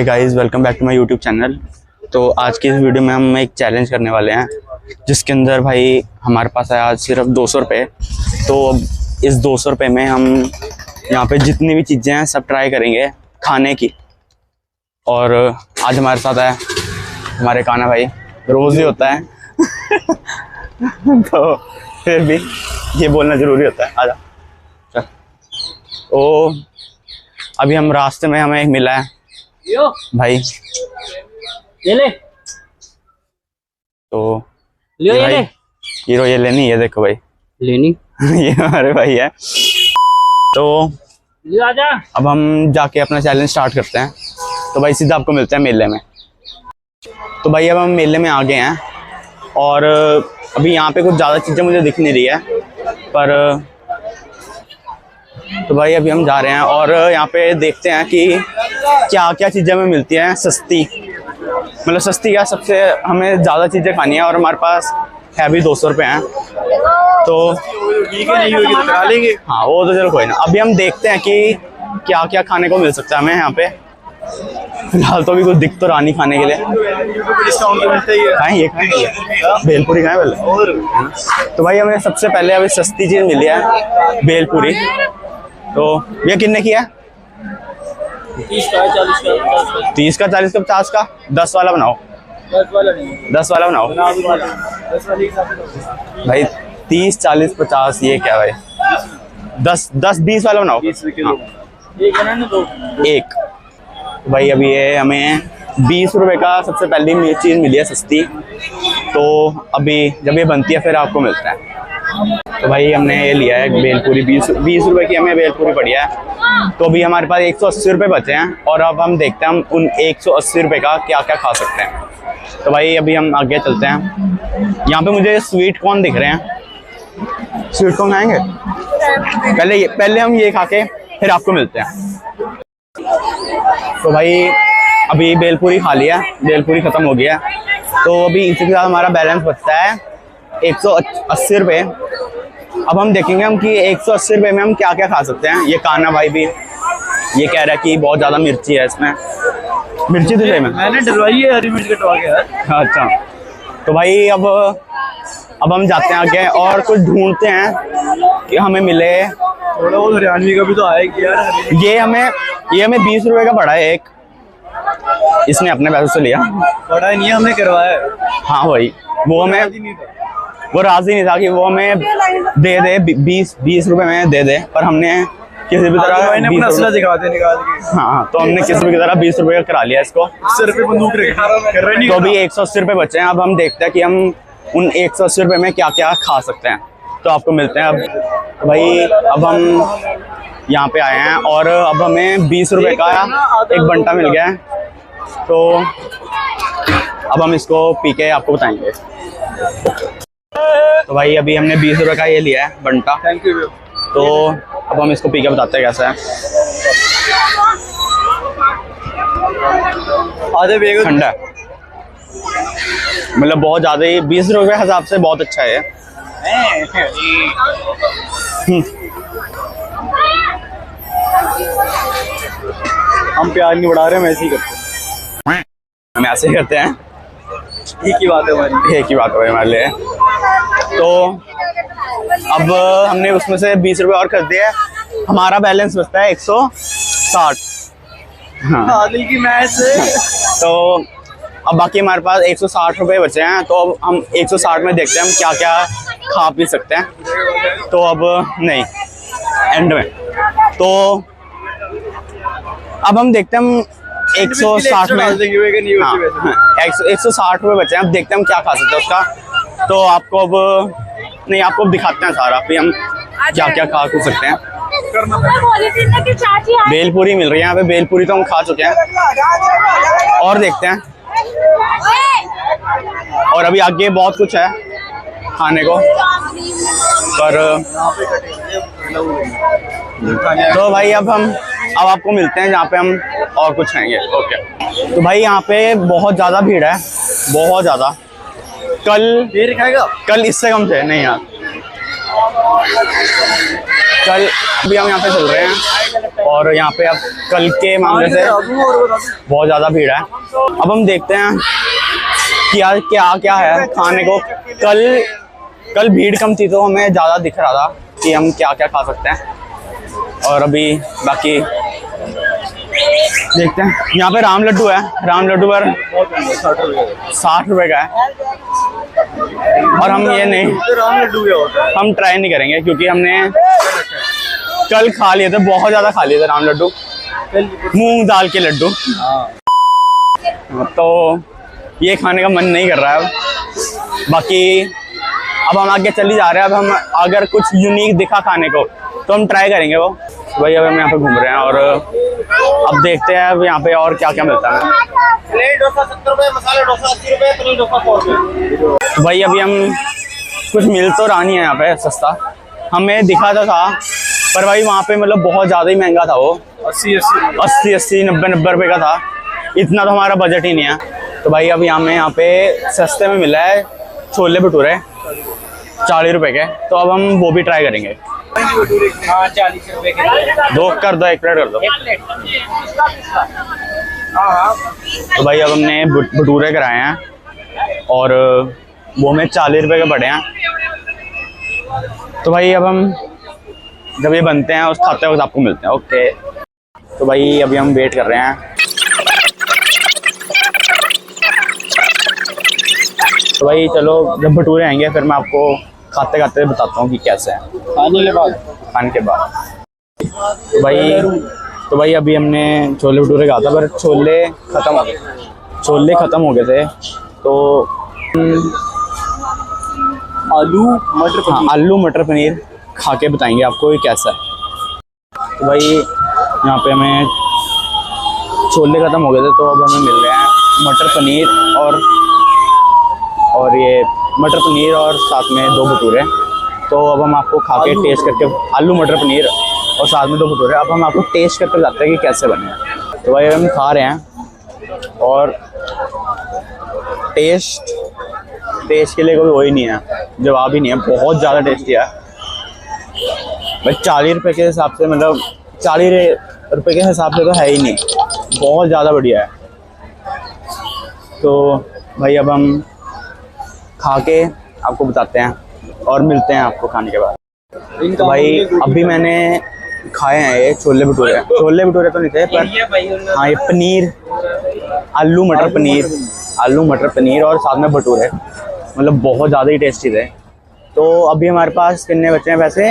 Guys welcome back to my YouTube channel. तो आज की इस वीडियो में हम एक चैलेंज करने वाले हैं जिसके अंदर भाई हमारे पास है आज सिर्फ 200 रुपये। तो इस 200 रुपये में हम यहाँ पे जितनी भी चीज़ें हैं सब ट्राई करेंगे खाने की। और आज हमारे साथ है हमारे काना भाई, रोज़ ही होता है तो फिर भी ये बोलना ज़रूरी होता है। आजा चल। तो अभी हम रास्ते में हमें एक मिला है भाई, ये ले तो लियो ये ले हीरो ये लेनी, ये देखो भाई लेनी ये हमारे भाई है। तो लियो आजा। अब हम जाके अपना चैलेंज स्टार्ट करते हैं। तो भाई सीधा आपको मिलते हैं मेले में। तो भाई अब हम मेले में आ गए हैं और अभी यहाँ पे कुछ ज़्यादा चीज़ें मुझे दिख नहीं रही है पर तो भाई अभी हम जा रहे हैं और यहाँ पे देखते हैं कि क्या क्या चीज़ें हमें मिलती हैं सस्ती, मतलब सस्ती क्या, सबसे हमें ज़्यादा चीज़ें खानी है और हमारे पास है भी 200 रुपये हैं। तो ठीक है, नहीं होगी तो करा लेंगे। हाँ वो तो चलो कोई ना। अभी हम देखते हैं कि क्या क्या खाने को मिल सकता है हमें यहाँ पे। फिलहाल तो अभी कुछ दिख तो रहा नहीं खाने के लिए। डिस्काउंट तो मिलता ही है। खाएं ये भेलपुरी खाएं पहले। तो भाई हमें सबसे पहले अभी सस्ती चीज़ मिली है भेलपुरी। तो ये कितने की है? 30 का 40 का 30 का 40 का 50 का 10 वाला बनाओ। 10 वाला नहीं, 10 वाला बनाओ 10 वाले के साथ भाई। 30 40 50 ये क्या भाई? 10 10 20 वाला बनाओ। 20 किलो एक बनाना दो एक। भाई अभी ये हमें 20 रुपए का सबसे पहली चीज़ मिली है सस्ती। तो अभी जब ये बनती है फिर आपको मिलता है। तो भाई हमने ये लिया है भेलपुरी, 20 रुपए की हमें भेलपुरी पड़ी है। तो अभी हमारे पास 180 रुपये बचे हैं और अब हम देखते हैं हम उन 180 रुपये का क्या क्या खा सकते हैं। तो भाई अभी हम आगे चलते हैं। यहाँ पे मुझे स्वीट कॉर्न दिख रहे हैं, स्वीट कॉर्न खाएंगे? पहले हम ये खा के फिर आपको मिलते हैं। तो भाई अभी भेलपुरी खा लिया, भेलपुरी ख़त्म हो गया। तो अभी इसके साथ हमारा बैलेंस बचता है 180 रुपये। अब हम देखेंगे हम कि 180 रुपये में हम क्या क्या खा सकते हैं। ये काना भाई भी ये कह रहा है कि बहुत ज़्यादा मिर्ची है इसमें। मिर्ची तो सही में मैंने डलवाई है, हरी मिर्च कटवा के यार। अच्छा। तो भाई अब हम जाते हैं आगे और कुछ ढूंढते हैं कि हमें मिले। थोड़ा बहुत हरियाणवी का भी तो आएगी यार। ये हमें 20 रुपये का पड़ा है एक, इसने अपने पैसे से लिया। बड़ा नहीं, हमने करवाया। हाँ भाई वो हमें वो राजी नहीं था कि वो हमें दे 20 रुपए में दे दे, पर हमने किसी भी तरह दिखाते निकाल के। हाँ तो हमने किसी भी तरह 20 रुपए का करा लिया इसको। सिर पे बंदूक कर रहे नहीं। तो अभी 180 रुपये बचे हैं। अब हम देखते हैं कि हम उन 180 रुपये में क्या क्या खा सकते हैं। तो आपको मिलते हैं अब। भाई अब हम यहाँ पे आए हैं और अब हमें 20 रुपये का एक बंटा मिल गया है। तो अब हम इसको पी के आपको बताएंगे। तो भाई अभी हमने 20 रुपये का ये लिया है बंटा। Thank you. तो अब हम इसको पी के बताते हैं कैसा है। आधे ठंडा है, मतलब बहुत ज़्यादा ही 20 रुपये के हिसाब से बहुत अच्छा है। हम प्यार नहीं बढ़ा रहे, हम ऐसे ही करते हैं। हम ऐसे ही करते हैं, एक ही बात है हमारी, एक ही बात है हमारे लिए। तो अब हमने उसमें से 20 रुपये और कर दिए, हमारा बैलेंस बचता है 160। हाँ आदिल की मैच तो अब बाकी हमारे पास 160 रुपये बचे हैं। तो अब हम 160 में देखते हैं हम क्या क्या खा पी सकते हैं। तो अब नहीं एंड में तो अब हम देखते हैं हम 160 में। हाँ 160 रुपये बचे हैं। अब देखते हैं हम क्या खा सकते हैं उसका। तो आपको अब नहीं, आपको दिखाते हैं सारा फिर हम क्या क्या खा सकते हैं। भेलपुरी मिल रही है यहाँ पे, भेलपुरी तो हम खा चुके हैं और देखते हैं। और अभी आगे बहुत कुछ है खाने को पर। तो भाई अब आपको मिलते हैं जहाँ पे हम और कुछ खाएंगे। ओके। तो भाई यहाँ पे बहुत ज़्यादा भीड़ है, बहुत ज़्यादा। कल इससे कम थे नहीं यार। कल भी हम यहाँ पे चल रहे हैं और यहाँ पे अब कल के मामले से बहुत ज़्यादा भीड़ है। अब हम देखते हैं क्या क्या क्या है खाने को। कल भीड़ कम थी तो हमें ज़्यादा दिख रहा था कि हम क्या क्या खा सकते हैं। और अभी बाकी देखते हैं। यहाँ पे राम लड्डू है, राम लड्डू पर 60 रुपए का है। और हम ये नहीं, राम लड्डू क्या होता है? हम ट्राई नहीं करेंगे क्योंकि हमने कल खा लिए थे, बहुत ज़्यादा खा लिए थे राम लड्डू, मूंग दाल के लड्डू। तो ये खाने का मन नहीं कर रहा है अब। बाकी अब हम आगे चल ही जा रहे हैं। अब हम अगर कुछ यूनिक दिखा खाने को तो हम ट्राई करेंगे वो। भाई अब हम यहाँ पे घूम रहे हैं और अब देखते हैं अब यहाँ पे और क्या क्या मिलता है। प्लेट डोसा 70 रुपए, मसाला डोसा 80 रुपए, पनीर डोसा 100 रुपए। तो भाई अभी हम कुछ मिल तो रहा नहीं है यहाँ पे सस्ता, हमें दिखा था पर भाई वहाँ पे मतलब बहुत ज़्यादा ही महंगा था वो। 80 90 रुपए का था। इतना तो हमारा बजट ही नहीं है। तो भाई अब यहाँ पे सस्ते में मिला है छोले भटूरे 40 रुपए के। तो अब हम वो भी ट्राई करेंगे। हाँ 40 रुपए के दो कर दो, एक प्लेट कर दो। तो भाई अब हमने भटूरे कराए हैं और वो में 40 रुपए के पड़े हैं। तो भाई अब हम जब ये बनते हैं उस खाते वक्त आपको मिलते हैं। ओके। तो भाई अभी हम वेट कर रहे हैं। तो भाई चलो जब भटूरे आएंगे फिर मैं आपको खाते खाते बताता हूँ कि कैसे है खाने के बाद। तो भाई अभी हमने छोले भटूरे खाया था पर छोले ख़त्म हो गए थे। तो आलू मटर पनीर खा के बताएंगे आपको ये कैसा है। तो भाई यहाँ पे हमें छोले ख़त्म हो गए थे तो अब हमें मिल रहे हैं मटर पनीर और ये मटर पनीर और साथ में 2 भटूरे। तो अब हम आपको खा के टेस्ट करके, आलू मटर पनीर और साथ में 2 भटूरे, अब हम आपको टेस्ट करके बताते हैं कि कैसे बने। तो भाई हम खा रहे हैं और टेस्ट के लिए कोई वो ही नहीं है, जवाब ही नहीं है। बहुत ज़्यादा टेस्टी है भाई। 40 रुपये के हिसाब से, मतलब 40 रुपये के हिसाब से तो है ही नहीं, बहुत ज़्यादा बढ़िया है। तो भाई अब हम खा के आपको बताते हैं और मिलते हैं आपको खाने के बाद। तो भाई अभी मैंने खाए हैं ये छोले भटूरे तो नहीं थे पर हाँ ये पनीर आलू मटर पनीर और साथ में भटूरे, मतलब बहुत ज़्यादा ही टेस्टी थे। तो अभी हमारे पास कितने बचे हैं वैसे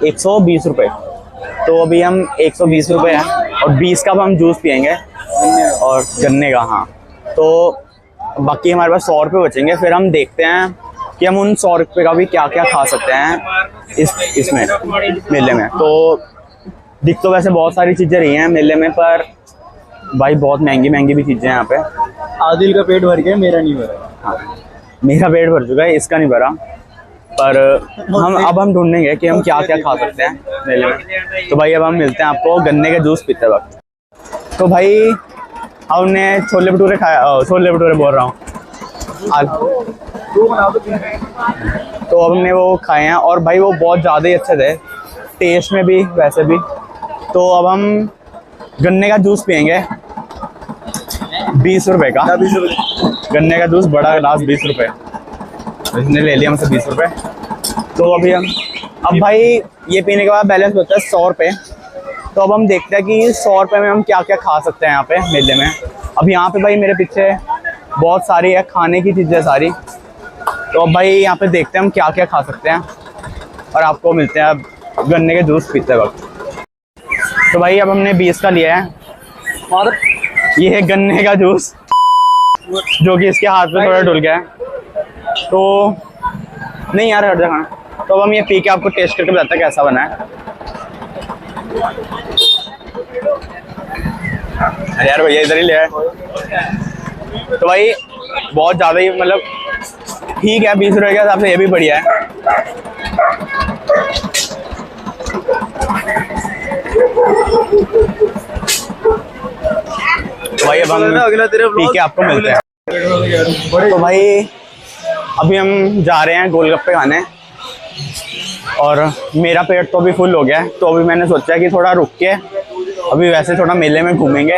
120 रुपये। तो अभी हम 120 रुपये हैं और 20 का हम जूस पियेंगे और गन्ने का। हाँ तो बाकी हमारे पास 100 रुपये बचेंगे। फिर हम देखते हैं कि हम उन 100 रुपये का भी क्या क्या खा सकते हैं इसमें मेले में। तो दिख तो वैसे बहुत सारी चीज़ें रही हैं मेले में पर भाई बहुत महंगी भी चीज़ें हैं यहाँ पे। आदिल का पेट भर गया, मेरा नहीं भरा। हाँ मेरा पेट भर चुका है, इसका नहीं भरा। पर हम ढूंढेंगे कि हम क्या क्या खा सकते हैं मेले में। तो भाई अब हम मिलते हैं आपको गन्ने के जूस पीते वक्त। तो भाई हमने छोले भटूरे बोल रहा हूँ तो अब हमने वो खाए हैं और भाई वो बहुत ज़्यादा ही अच्छे थे टेस्ट में भी वैसे भी। तो अब हम गन्ने का जूस पियेंगे 20 रुपये का। गन्ने का जूस बड़ा गिलास 20 रुपये, इसने ले लिया हमसे 20 रुपये। तो अभी अब भाई ये पीने के बाद बैलेंस होता है 100 रुपये। तो अब हम देखते हैं कि 100 रुपये में हम क्या क्या खा सकते हैं यहाँ पे मेले में। अब यहाँ पे भाई मेरे पीछे बहुत सारी है खाने की चीज़ें सारी। तो अब भाई यहाँ पे देखते हैं हम क्या क्या खा सकते हैं और आपको मिलते हैं अब गन्ने के जूस पीते वक्त। तो भाई अब हमने 20 का लिया है और ये है गन्ने का जूस जो कि इसके हाथ में थोड़ा डुल गया है। तो नहीं यार हट जाना। तो अब हम ये पी के आपको टेस्ट करके बताते हैं कैसा बना है। अरे यार भैया इधर ही ले आए। तो भाई बहुत ज़्यादा ही मतलब ठीक है, 20 रुपये के हिसाब से ये भी बढ़िया है। तो भाई अब हम पी के आपको मिलते हैं। तो भाई अभी हम जा रहे हैं गोलगप्पे खाने और मेरा पेट तो अभी फुल हो गया है। तो अभी मैंने सोचा कि थोड़ा रुक के अभी वैसे थोड़ा मेले में घूमेंगे,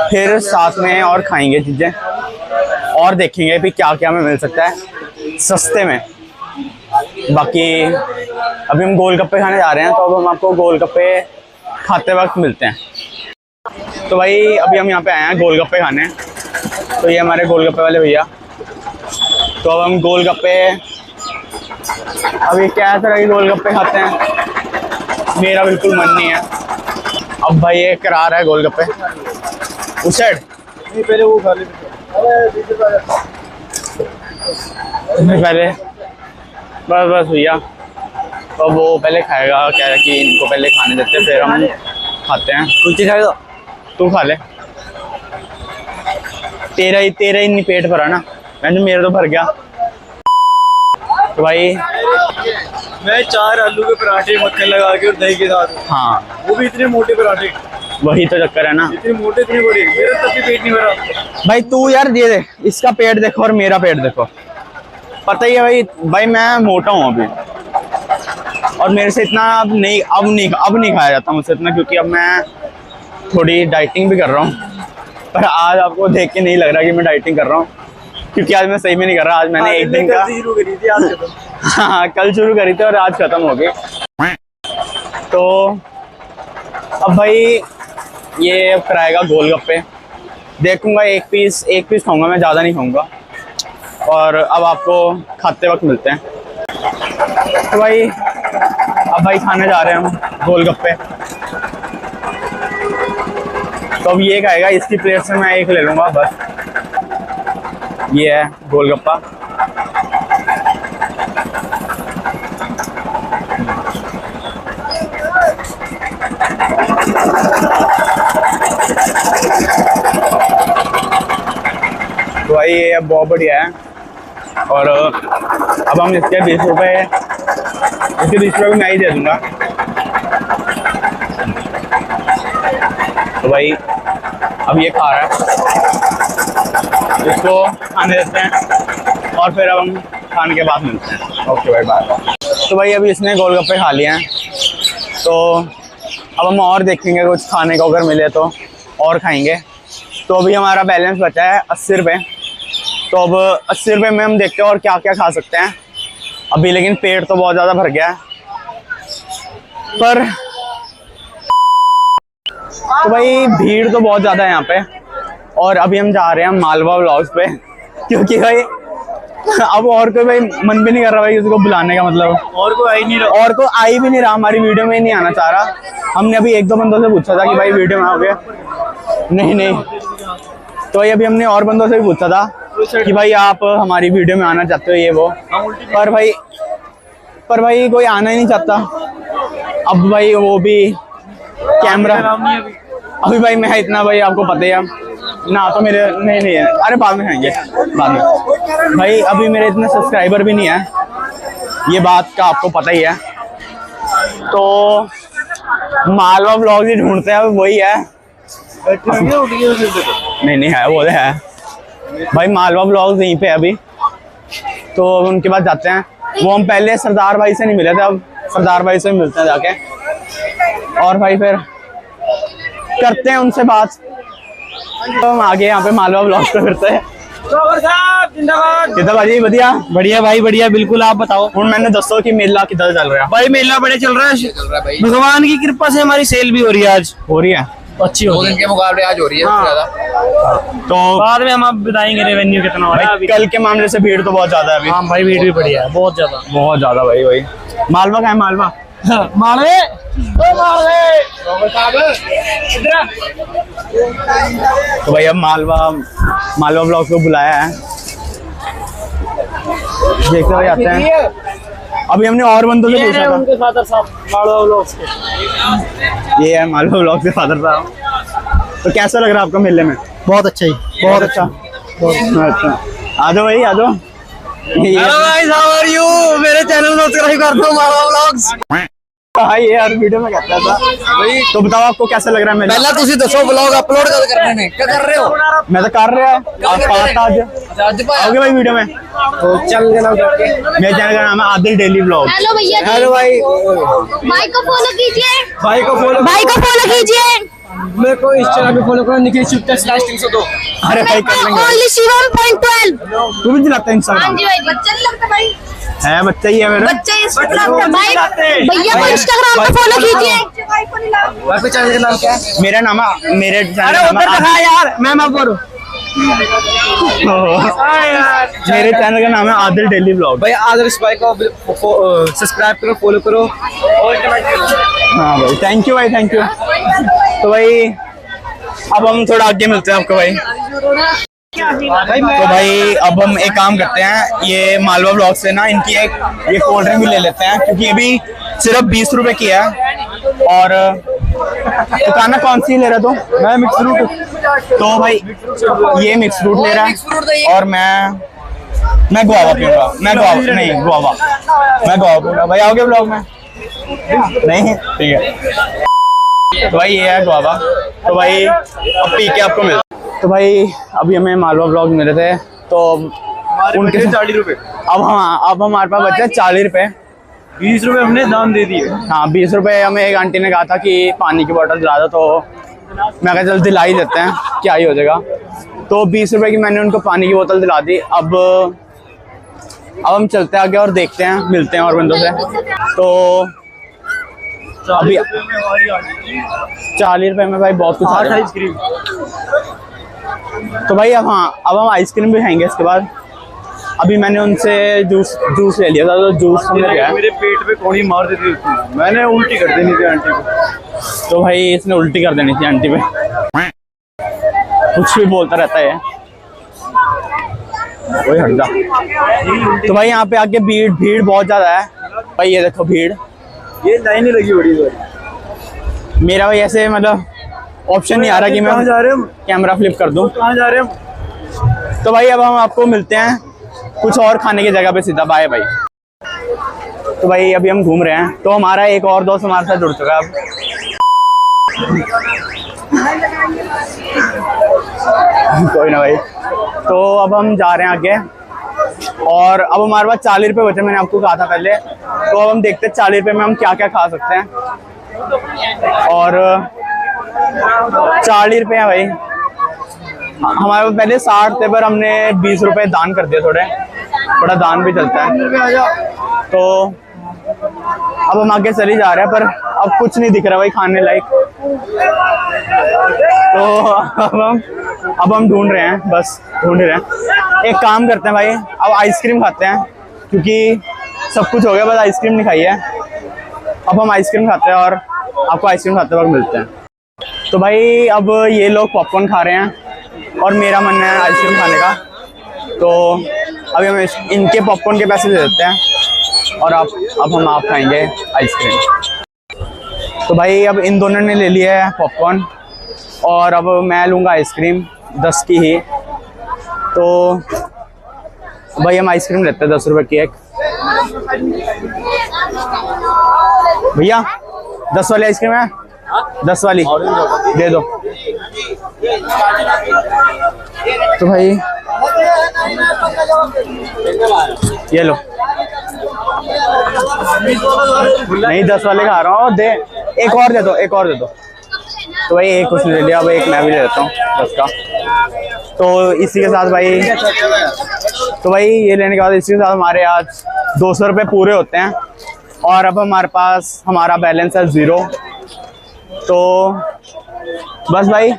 फिर साथ में और खाएंगे चीज़ें और देखेंगे भी क्या क्या हमें मिल सकता है सस्ते में। बाकी अभी हम गोलगप्पे खाने जा रहे हैं, तो अब हम आपको गोलगप्पे खाते वक्त मिलते हैं। तो भाई अभी हम यहाँ पे आए हैं गोलगप्पे खाने, तो ये हमारे गोलगप्पे वाले भैया। तो अब हम गोलगप्पे, अभी क्या तरह के गोलगप्पे खाते हैं, मेरा बिल्कुल मन नहीं है। अब भाई ये करा रहा है गोलगप्पे उस साइड, नहीं पहले वो खा ले। पहले बस भैया, तो वो पहले खाएगा, कह रहा कि इनको पहले खाने देते हैं फिर हम खाते हैं। कुछ खाएगा तू खा ले, तेरा ही नहीं पेट भरा ना, मैंने मेरा तो भर गया। तो भाई मैं 4 आलू के पराठे मक्खन लगा के और दही के साथ, हाँ वो भी इतने मोटे पराठे, वही तो चक्कर है ना, इतने मोटे इतने बड़े, मेरा तब भी पेट नहीं भरा। भाई तू यार ये देख, इसका पेट देखो और मेरा पेट देखो, पता ही है भाई मैं मोटा हूँ अभी, और मेरे से इतना अब नहीं खाया जाता मुझसे इतना, क्योंकि अब मैं थोड़ी डाइटिंग भी कर रहा हूँ। पर आज आपको देख के नहीं लग रहा कि मैं डाइटिंग कर रहा हूँ, क्योंकि आज मैं सही में नहीं कर रहा। आज मैंने एक दिन का शुरू करी थी, आज खत्म। हाँ कल शुरू करी थी और आज खत्म हो गई। तो अब भाई ये अब कराएगा गोलगप्पे, देखूंगा एक पीस खाऊंगा मैं, ज़्यादा नहीं खाऊंगा। और अब आपको खाते वक्त मिलते हैं। तो भाई अब भाई खाने जा रहे हैं हम गोलगप्पे। तो अब ये खाएगा, इसकी प्लेट से मैं एक ले लूँगा बस। ये है गोलगप्पा, तो भाई ये बहुत बढ़िया है। और अब हम इसके 20 रुपये मैं ही दे दूँगा। तो भाई अब ये खा रहा है, इसको खाने देते हैं और फिर अब हम खाने के बाद मिलते हैं। ओके भाई बाय। तो भाई अभी इसने गोलगप्पे खा लिए हैं, तो अब हम और देखेंगे कुछ खाने को अगर मिले तो और खाएंगे। तो अभी हमारा बैलेंस बचा है 80 रुपये। तो अब 80 रुपये में हम देखते हैं और क्या क्या खा सकते हैं अभी, लेकिन पेट तो बहुत ज़्यादा भर गया है। पर तो भाई भीड़ तो बहुत ज़्यादा है यहाँ पे, और अभी हम जा रहे हैं मालवा व्लॉग्स पे, क्योंकि भाई अब और कोई भाई मन भी नहीं कर रहा भाई उसको बुलाने का, मतलब और कोई आई नहीं रहा, और कोई आई भी नहीं रहा, हमारी वीडियो में ही नहीं आना चाह रहा। हमने अभी 1-2 बंदों से पूछा था कि भाई वीडियो में आओगे, नहीं। तो भाई अभी हमने और बंदों से भी पूछा था कि भाई आप हमारी वीडियो में आना चाहते हो ये वो, पर भाई कोई आना ही नहीं चाहता। अब भाई वो भी कैमरा, अभी भाई मैं इतना, भाई आपको पता ही है ना, तो मेरे नहीं है, अरे बाद में खाएंगे बाद में। भाई अभी मेरे इतने सब्सक्राइबर भी नहीं है, ये बात का आपको पता ही है। तो मालवा व्लॉग ही ढूंढते हैं, वही है। नहीं है, वो है भाई मालवा व्लॉग यहीं पे अभी, तो उनके पास जाते हैं। वो हम पहले सरदार भाई से नहीं मिले थे, अब सरदार भाई से मिलते हैं जाके, और भाई फिर करते हैं उनसे बात। तो हम आगे यहाँ पे मालवा ब्लॉग पे फिरते हैं। कितना भाजी बढ़िया भाई, बढ़िया बिल्कुल। आप बताओ हूँ मैंने दसो कि मेला कितना चल रहा है? भाई मेला बड़े चल रहा है भाई, भगवान की कृपा से हमारी सेल भी हो रही है, आज हो रही है अच्छी हो 2 दिन के मुकाबले आज हो रही है ज्यादा। तो बाद में हम आप बताएंगे रेवेन्यू कितना हो रहा है। कल के मामले से भीड़ तो बहुत ज्यादा है अभी। हाँ भाई भीड़ भी बढ़िया है, बहुत ज्यादा भाई वही मालवा का है, मालवा मालवे तो भाई अब मालवा ब्लॉग को बुलाया है, देखते हुए आते हैं। अभी हमने और बंदों से पूछा था, उनके फादर साहब मालवा व्लॉग्स के, ये है मालवा ब्लॉग के फादर साहब। तो कैसा लग रहा है आपको मेले में? बहुत अच्छा ही, बहुत अच्छा। आ जाओ भाई, आ जाओ। Hello guys, how are you? मेरे चैनल को सब्सक्राइब कर दो, मालवा व्लॉग्स। हाँ ये हर वीडियो में कहता था भाई। तो बताओ आपको कैसा लग रहा है मेला? पहला तुसी दसो व्लॉग अपलोड कद करने ने, क्या कर रहे हो? मैं तो कर रहा है आज आओगे भाई वीडियो में, तो चल देना। मेरे चैनल का नाम है आदिल डेली व्लॉग। हेलो भैया, हेलो भाई, भाई को फॉलो कीजिए, भाई को फॉलो कीजिए। मेरे को इंस्टाग्राम पे फॉलो करो, निखिल शूटर स्लैश 302। अरे भाई कर लेंगे। ओनली शिवम.12। तू भी चलाता है इंस्टाग्राम? जी भाई, बच्चा नहीं लगता भाई, है बच्चा ही है मेरा। बच्चा ही भाई, भैया को इंस्टाग्राम पे फॉलो कीजिए। वाईफाई चैनल का नाम क्या है? मेरा नाम मेरे चैनल का नाम यार, मैं माफ करो मेरे चैनल का नाम है आदिल डेली ब्लॉग। भाई। आदर स्पाई को सब्सक्राइब करो, फॉलो करो और हाँ भाई, थैंक यू भाई, थैंक यू। तो भाई अब हम थोड़ा आगे मिलते हैं आपको भाई। तो भाई अब हम एक काम करते हैं, ये मालवा ब्लॉग से ना इनकी एक ये कोल्ड ड्रिंक भी ले लेते हैं, क्योंकि ये भी सिर्फ 20 रुपए की है। और दुकान कौन सी ले रहा तू? मैं मिक्स फ्रूट। तो भाई ये मिक्स फ्रूट ले रहा है और मैं गुआवा पीऊंगा। मैं गुआवा पीऊंगा। भाई आओगे ब्लॉग में? नहीं, ठीक है। तो भाई ये है गुआवा। तो भाई अब पी के आपको मिलता। तो भाई अभी हमें मालवा ब्लॉग मिले थे, तो उनके 40 रुपए। अब हमारे पास बचे 40 रुपए। 20 रुपए हमने दाम दे दिए। हाँ 20 रुपए हमें एक आंटी ने कहा था कि पानी की बोतल दिला दो, तो मैं कहा चल दिला ही देते हैं, क्या ही हो जाएगा। तो 20 रुपए की मैंने उनको पानी की बोतल दिला दी। अब हम चलते हैं आगे और देखते हैं, मिलते हैं और बंदों से। तो अभी 40 रुपए में भाई बहुत कुछ आ रहा है। आइसक्रीम। तो भाई अब हम आइसक्रीम भी खाएंगे इसके बाद। अभी मैंने उनसे जूस ले लिया था, तो जूस हमने लिया है। मेरे पेट पे कौड़ी मार देती थी, मैंने उल्टी कर देनी थी आंटी को। तो भाई इसने उल्टी कर देनी थी आंटी पे, कुछ भी बोलता रहता है वही हट जा। तो भाई यहाँ पे आके भीड़ बहुत ज्यादा है भाई, ये देखो भीड़, ये लाइन ही लगी बड़ी। मेरा भाई ऐसे मतलब ऑप्शन नहीं आ रहा कि मैं कहाँ जा रहे हो? कैमरा फ्लिप कर दूं। कहाँ जा रहे हो? तो भाई अब हम आपको मिलते हैं कुछ और खाने की जगह पे सीधा। बाय भाई। तो भाई अभी हम घूम रहे हैं, तो हमारा एक और दोस्त हमारे साथ जुड़ चुका है अब। कोई ना भाई। तो अब हम जा रहे हैं आगे, और अब हमारे पास 40 रुपये बचे, मैंने आपको कहा था पहले। तो अब हम देखते हैं 40 रुपये में हम क्या क्या खा सकते हैं। और 40 रुपये हैं भाई, हमारे पास पहले 60 थे, पर हमने 20 रुपये दान कर दिए, थोड़ा दान भी चलता है। तो अब हम आगे चले जा रहे हैं, पर अब कुछ नहीं दिख रहा भाई खाने लायक। तो अब हम ढूंढ रहे हैं, बस ढूंढ रहे हैं। एक काम करते हैं भाई, अब आइसक्रीम खाते हैं, क्योंकि सब कुछ हो गया, बस आइसक्रीम नहीं खाई है। अब हम आइसक्रीम खाते हैं और आपको आइसक्रीम खाते वक्त मिलते हैं। तो भाई अब ये लोग पॉपकॉर्न खा रहे हैं और मेरा मन है आइसक्रीम खाने का। तो अभी हम इनके पॉपकॉर्न के पैसे दे देते हैं और अब हम आप खाएंगे आइसक्रीम। तो भाई अब इन दोनों ने ले लिया है पॉपकॉर्न और अब मैं लूँगा आइसक्रीम 10 की ही। तो भाई हम आइसक्रीम लेते हैं 10 रुपये की एक। भैया 10 वाली आइसक्रीम है, 10 वाली दे दो। तो भाई ये लो, नहीं 10 वाले खा रहा हूँ, दे एक और दे दो, एक और दे दो। तो भाई एक कुछ ले लिया, अब एक मैं भी ले लेता हूँ 10 का। तो इसी के साथ भाई, तो भाई ये लेने के बाद इसी के साथ हमारे आज 200 रुपये पूरे होते हैं और अब हमारे पास हमारा बैलेंस है 0। तो बस भाई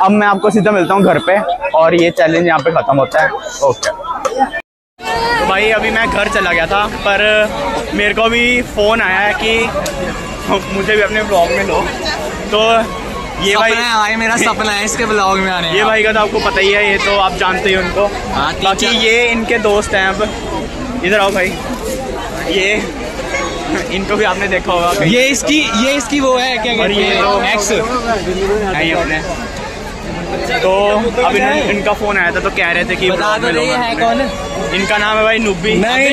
अब मैं आपको सीधा मिलता हूँ घर पे और ये चैलेंज यहाँ पे ख़त्म होता है। ओके। तो भाई अभी मैं घर चला गया था, पर मेरे को भी फ़ोन आया है कि मुझे भी अपने ब्लॉग में लो। तो ये भाई मेरा सपना है इसके ब्लॉग में आने। ये भाई का तो आपको पता ही है, ये तो आप जानते ही उनको। बाकी ये इनके दोस्त हैं। अब इधर आओ भाई, ये इनको भी आपने देखा होगा। ये इसकी वो है क्या और ये एक्स नहीं अपने। तो अब इनका फोन आया था, तो कह रहे थे कि बता दो ये है कौन? इनका नाम है भाई नुब्बी। नहीं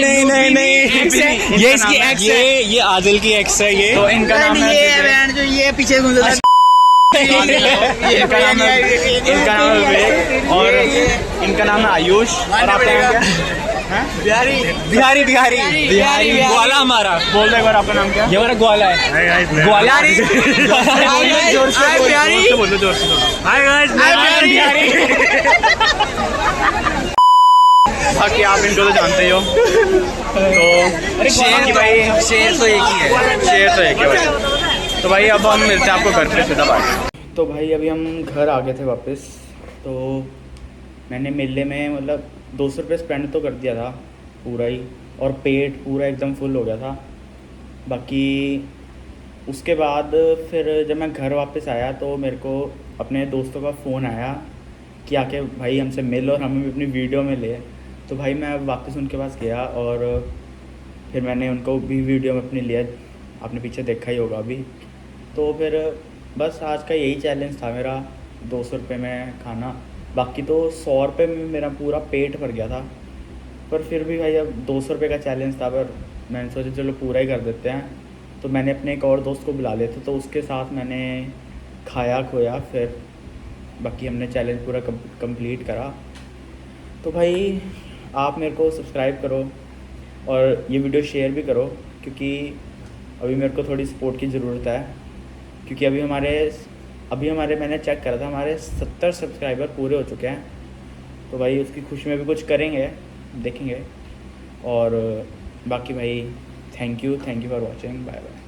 ये इसकी एक्स है, ये आदिल की एक्स है। ये तो इनका नाम है जो ये पीछे इनका नाम है विवेक और इनका नाम है आयुष। और आपका नाम क्या? बिहारी बिहारी बिहारी बिहारी ग्वाला हमारा। बोल दो एक बार आपका नाम क्या ये हमारा ग्वाला है। ग्वाला जोर से बिहारी बोलो जोर से हाय गाइस बिहारी। बाकी आप इनको तो जानते ही हो। तो शेर भाई शेर तो एक ही है। शेर तो एक ही भाई। तो भाई अब हम मिलते हैं आपको घर पे सीधा बात। तो भाई अभी हम घर आ गए थे वापस। तो मैंने मेले में मतलब 200 रुपये स्पेंड तो कर दिया था पूरा ही, और पेट पूरा एकदम फुल हो गया था। बाकी उसके बाद फिर जब मैं घर वापस आया तो मेरे को अपने दोस्तों का फ़ोन आया कि आके भाई हमसे मिल और हमें भी अपनी वीडियो में ले। तो भाई मैं वापस उनके पास गया और फिर मैंने उनको भी वीडियो में अपनी लिया, आपने पीछे देखा ही होगा अभी। तो फिर बस आज का यही चैलेंज था मेरा, 200 रुपये में खाना। बाकी तो 100 रुपये में मेरा पूरा पेट भर गया था, पर फिर भी भाई अब 200 रुपये का चैलेंज था, पर मैंने सोचा चलो पूरा ही कर देते हैं। तो मैंने अपने एक और दोस्त को बुला लिया था, तो उसके साथ मैंने खाया खोया, फिर बाकी हमने चैलेंज पूरा कंप्लीट करा। तो भाई आप मेरे को सब्सक्राइब करो और ये वीडियो शेयर भी करो, क्योंकि अभी मेरे को थोड़ी सपोर्ट की ज़रूरत है। क्योंकि अभी हमारे मैंने चेक करा था, हमारे 70 सब्सक्राइबर पूरे हो चुके हैं। तो भाई उसकी खुशी में भी कुछ करेंगे, देखेंगे। और बाकी भाई thank you for watching, bye bye.